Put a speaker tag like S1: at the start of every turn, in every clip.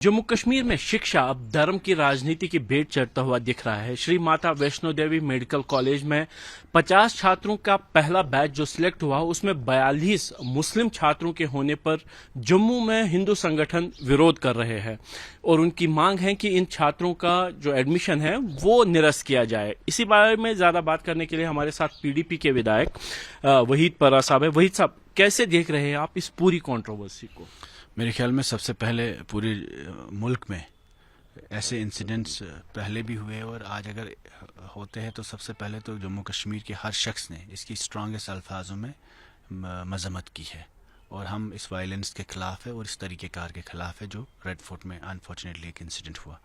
S1: जम्मू कश्मीर में शिक्षा अब धर्म की राजनीति की भेंट चढ़ता हुआ दिख रहा है। श्री माता वैष्णो देवी मेडिकल कॉलेज में 50 छात्रों का पहला बैच जो सिलेक्ट हुआ उसमें 42 मुस्लिम छात्रों के होने पर जम्मू में हिंदू संगठन विरोध कर रहे हैं और उनकी मांग है कि इन छात्रों का जो एडमिशन है वो निरस्त किया जाए। इसी बारे में ज्यादा बात करने के लिए हमारे साथ पीडीपी के विधायक वहीद परा साहब है। वहीद साहब, कैसे देख रहे हैं आप इस पूरी कंट्रोवर्सी को?
S2: मेरे ख्याल में सबसे पहले पूरे मुल्क में ऐसे इंसिडेंट्स पहले भी हुए और आज अगर होते हैं तो सबसे पहले तो जम्मू कश्मीर के हर शख्स ने इसकी स्ट्रॉन्गेस्ट अल्फाजों में मजम्मत की है और हम इस वायलेंस के ख़िलाफ़ है और इस तरीक़ेकार के ख़िलाफ़ है जो रेड फोर्ट में अनफॉर्चुनेटली एक इंसिडेंट हुआ।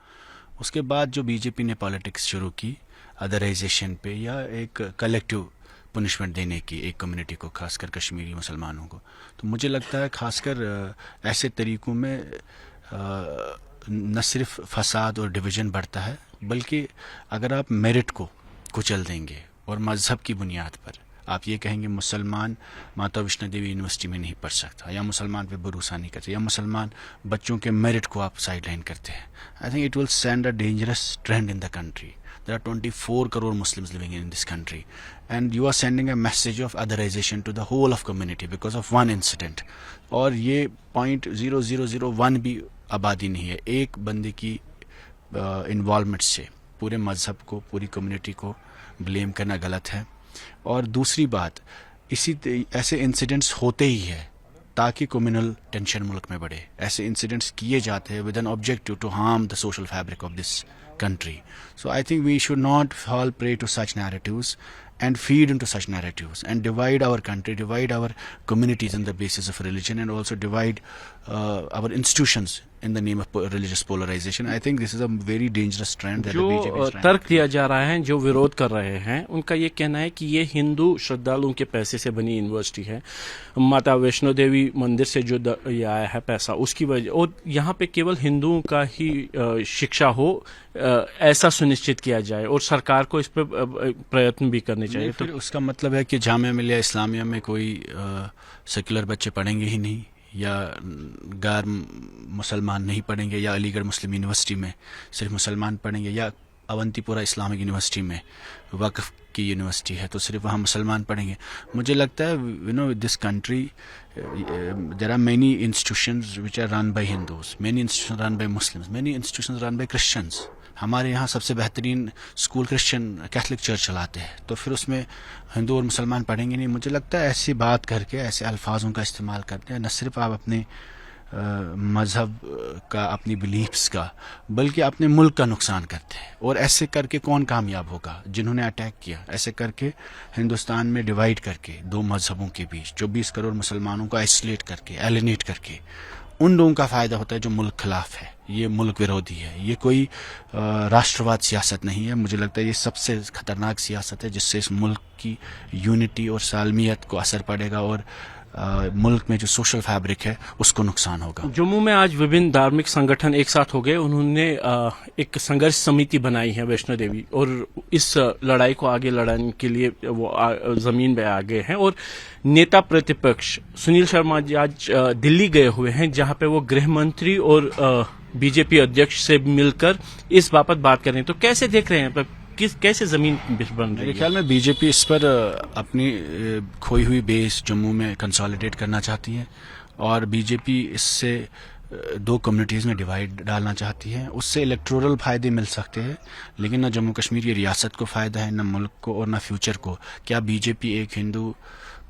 S2: उसके बाद जो बीजेपी ने पॉलिटिक्स शुरू की अदराइजेशन पे या एक कलेक्टिव पनिशमेंट देने की एक कम्युनिटी को, खासकर कश्मीरी मुसलमानों को, तो मुझे लगता है खासकर ऐसे तरीक़ों में न सिर्फ फसाद और डिवीज़न बढ़ता है बल्कि अगर आप मेरिट को कुचल देंगे और मज़हब की बुनियाद पर आप ये कहेंगे मुसलमान माता वैष्णो देवी यूनिवर्सिटी में नहीं पढ़ सकता या मुसलमान पे भरोसा नहीं करते या मुसलमान बच्चों के मेरिट को आप साइड लाइन करते हैं, I think it will send a dangerous trend in the country. There are 24 crore Muslims living in this country and you are sending a message of otherization to the whole of community because of one incident. और ये 0.0001 भी आबादी नहीं है, एक बंदे की involvement से पूरे मजहब को, पूरी कम्युनिटी को ब्लेम करना गलत है. और दूसरी बात, ऐसे इंसिडेंट्स होते ही है ताकि कम्युनल टेंशन मुल्क में बढ़े. ऐसे इंसिडेंट्स किए जाते हैं with an objective to harm the social fabric of this country. So I think we should not fall prey to such narratives and feed into such narratives and divide our country, divide our communities on the basis of religion and also divide our institutions in the name of religious polarization. I think this is a very dangerous trend that the BJP is trying.
S1: तर्क दिया जा रहा है, जो विरोध कर रहे हैं उनका ये कहना है कि ये हिंदू श्रद्धालुओं के पैसे से बनी यूनिवर्सिटी है, माता वैष्णो देवी मंदिर से जो ये आया है पैसा उसकी वजह, और यहाँ पे केवल हिंदुओं का ही शिक्षा हो ऐसा सुनिश्चित किया जाए और सरकार को इस पर प्रयत्न भी करने चाहिए.
S2: फिर उसका मतलब है कि जामिया मिलिया इस्लामिया में कोई सेकुलर बच्चे पढ़ेंगे ही नहीं या गैर मुसलमान नहीं पढ़ेंगे या अलीगढ़ मुस्लिम यूनिवर्सिटी में सिर्फ मुसलमान पढ़ेंगे या अवंतीपुरा इस्लामिक यूनिवर्सिटी में वक्फ की यूनिवर्सिटी है तो सिर्फ वहाँ मुसलमान पढ़ेंगे. मुझे लगता है you know this country there are many institutions which are run by Hindus, many institutions run by Muslims, many institutions run by Christians. हमारे यहाँ सबसे बेहतरीन स्कूल क्रिश्चियन कैथलिक चर्च चलाते हैं, तो फिर उसमें हिंदू और मुसलमान पढ़ेंगे नहीं. मुझे लगता है ऐसी बात करके, ऐसे अल्फाजों का इस्तेमाल करते हैं, न सिर्फ आप अपने मज़हब का, अपनी बिलीफ्स का, बल्कि अपने मुल्क का नुकसान करते हैं. और ऐसे करके कौन कामयाब होगा? जिन्होंने अटैक किया. ऐसे करके हिंदुस्तान में डिवाइड करके दो मज़हबों के बीच 24 करोड़ मुसलमानों को आइसोलेट करके, एलिनेट करके, उन लोगों का फ़ायदा होता है जो मुल्क खिलाफ है. ये मुल्क विरोधी है, ये कोई राष्ट्रवाद सियासत नहीं है. मुझे लगता है ये सबसे ख़तरनाक सियासत है जिससे इस मुल्क की यूनिटी और सालमियत को असर पड़ेगा और मुल्क में जो सोशल फैब्रिक है उसको नुकसान होगा.
S1: जम्मू में आज विभिन्न धार्मिक संगठन एक साथ हो गए, उन्होंने एक संघर्ष समिति बनाई है वैष्णो देवी और इस लड़ाई को आगे लड़ाने के लिए वो जमीन पे आ गए हैं. और नेता प्रतिपक्ष सुनील शर्मा जी आज दिल्ली गए हुए हैं जहां पे वो गृह मंत्री और बीजेपी अध्यक्ष से मिलकर इस बाबत बात कर रहे हैं. तो कैसे देख रहे हैं, कैसे जमीन बन रही है?
S2: मेरे ख्याल में बीजेपी इस पर अपनी खोई हुई बेस जम्मू में कंसोलिडेट करना चाहती है और बीजेपी इससे दो कम्युनिटीज़ में डिवाइड डालना चाहती है. उससे इलेक्टोरल फ़ायदे मिल सकते हैं लेकिन न जम्मू कश्मीर की रियासत को फ़ायदा है, न मुल्क को और न फ्यूचर को. क्या बीजेपी एक हिंदू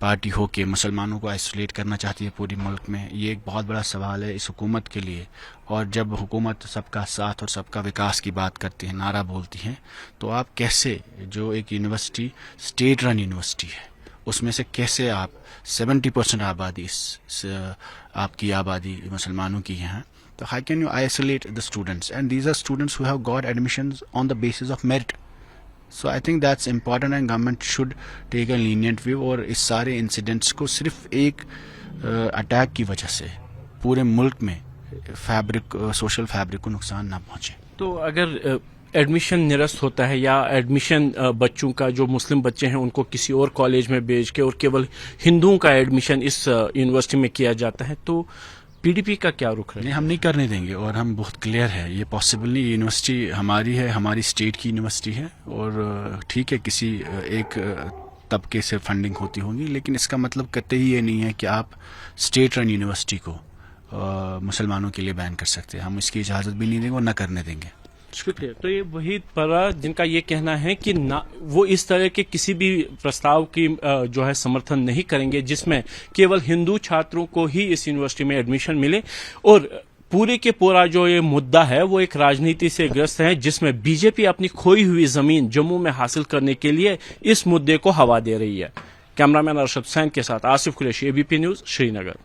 S2: पार्टी हो के मुसलमानों को आइसोलेट करना चाहती है पूरी मुल्क में? ये एक बहुत बड़ा सवाल है इस हुकूमत के लिए. और जब हुकूमत सबका साथ और सबका विकास की बात करती है, नारा बोलती है, तो आप कैसे, जो एक यूनिवर्सिटी स्टेट रन यूनिवर्सिटी है, उसमें से कैसे आप 70% आबादी आपकी आबादी मुसलमानों की है, तो how can you isolate the students? And these are students who have got admissions on the basis of merit. So I think that's important and government should take a lenient view. और इस सारे incidents को सिर्फ एक attack की वजह से पूरे मुल्क में फैब्रिक, सोशल फैब्रिक को नुकसान ना पहुंचे.
S1: तो अगर एडमिशन निरस्त होता है या एडमिशन बच्चों का, जो मुस्लिम बच्चे हैं उनको किसी और कॉलेज में भेज के और केवल हिंदुओं का एडमिशन इस यूनिवर्सिटी में किया जाता है, तो PDP کا کیا رخ
S2: نہیں
S1: ہے؟
S2: ہم نہیں کرنے دیں گے اور ہم بہت کلیئر ہے یہ پاسبل نہیں. یونیورسٹی ہماری ہے, ہماری اسٹیٹ کی یونیورسٹی ہے اور ٹھیک ہے کسی ایک طبقے سے فنڈنگ ہوتی ہوگی, لیکن اس کا مطلب قطعی یہ نہیں ہے کہ آپ اسٹیٹ رن یونیورسٹی کو مسلمانوں کے لیے بین کر سکتے ہیں. ہم اس کی اجازت بھی نہیں دیں گے اور نہ کرنے دیں گے.
S1: شکریہ. تو یہ وحید پرا جن کا یہ کہنا ہے کہ وہ اس طرح کے کسی بھی پرستاو کی جو ہے سمرتھن نہیں کریں گے جس میں کیول ہندو چھاتروں کو ہی اس یونیورسٹی میں ایڈمیشن ملے, اور پورے کے پورا جو یہ مدعا ہے وہ ایک راجنیتی سے گرست ہے جس میں BJP اپنی کھوئی ہوئی زمین جموں میں حاصل کرنے کے لیے اس مدعے کو ہوا دے رہی ہے. کیمرہ مین ارشد حسین کے ساتھ آصف قریشی, ABP نیوز, شری نگر.